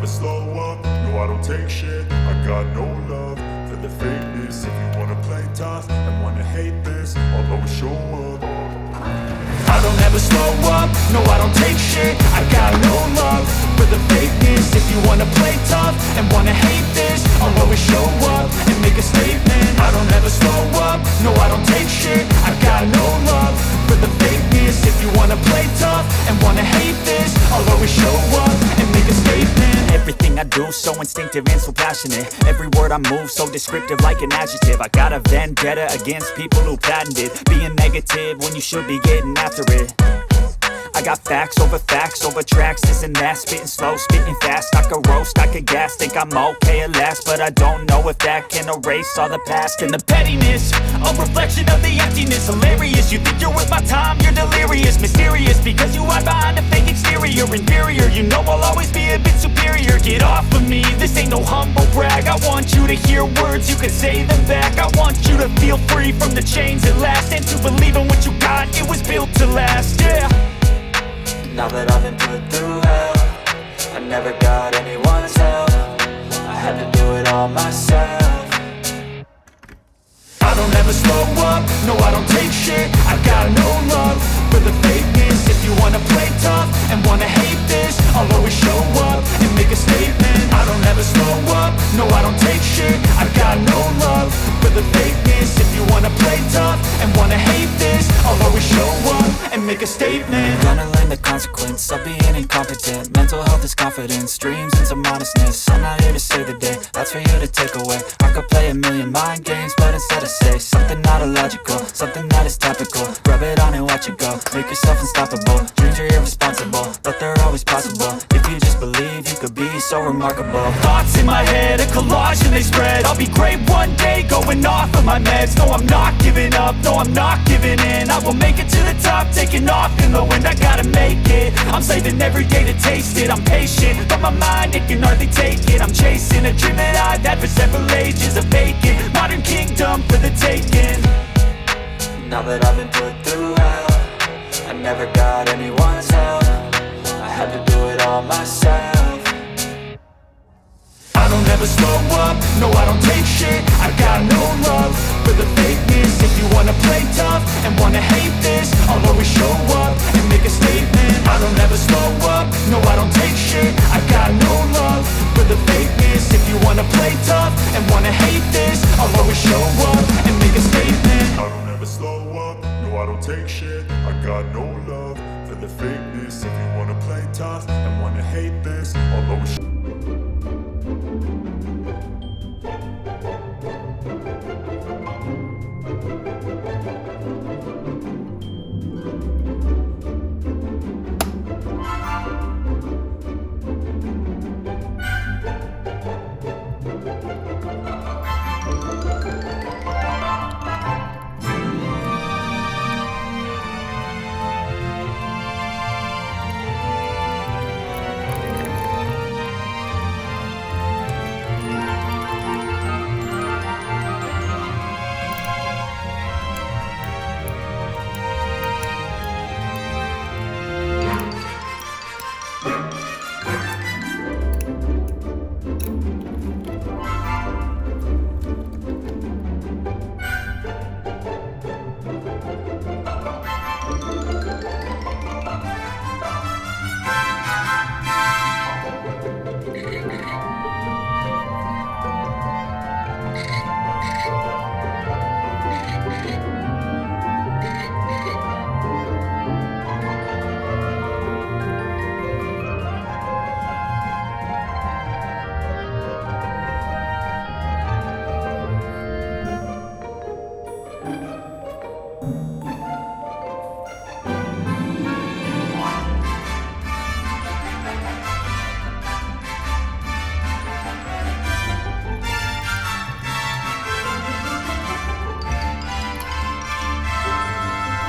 slow up, no I don't take shit. I got no love for the fakeness. If you wanna play tough and wanna hate this, I'll always show up. I don't ever slow up, no I don't take shit. I got no love for the fakeness. If you wanna play tough and wanna hate this, I'll always show up and make a statement. I don't ever slow up, no I don't take shit. I got no love for the fakeness. If you wanna play tough and wanna hate this, I'll always show up and make a statement. Everything I do so instinctive and so passionate. Every word I move so descriptive like an adjective. I got a vendetta against people who patented being negative when you should be getting after it. I got facts over tracks, this and that. Spitting slow, spitting fast, I could roast, I could gas. Think I'm okay at last, but I don't know if that can erase all the past. And the pettiness, a reflection of the emptiness. Hilarious, you think you're worth my time, you're delirious. Mysterious, because you hide behind a fake exterior. Inferior, you know I'll always be a bit superior. Get off of me, this ain't no humble brag. I want you to hear words, you can say them back. I want you to feel free from the chains at last, and to believe in what you got, it was built to last, yeah. Now that I've been put through hell, I never got anyone's help. I had to do it all myself. I don't ever slow up, no I don't take shit. I got no love for the fakeness. If you wanna play tough and wanna hate this, I'll always show up and make a statement. I don't ever slow up, no I don't take shit. I got no love for the fakeness. If you wanna play tough and wanna hate this, I'll always show up and make a statement. Gonna learn the consequence of being incompetent. Mental health is confidence, dreams and some honestness. I'm not here to save the day, that's for you to take away. I could play a million mind games, but instead I say something not illogical, something that is topical. Rub it on and watch it go, make yourself unstoppable. Dreams are irresponsible, but they're always possible. If you just believe, you could be so remarkable. Thoughts in my head, a collage and they spread. I'll be great one day, going off of my meds. No, I'm not giving up, no, I'm not giving in. I will make it to the top, taking off in the wind. I gotta make it, I'm saving every day to taste it. I'm patient, but my mind, it can hardly take it. I'm chasing a dream that I've had for several ages. A vacant, modern kingdom for the taking. Now that I've been put through hell, I never got anyone's help. I had to do it all myself. I don't ever slow up, no I don't take shit. I got no love for the fakeness. If you wanna play tough and wanna hate this, I'll always show up and make a statement. I don't ever slow up, no I don't take shit. I got no love for the fakeness. If you wanna play tough and wanna hate this, I'll always show up and make a statement. I don't ever slow up, no I don't take shit. I got no love for the fakeness. If you wanna play tough and wanna hate this,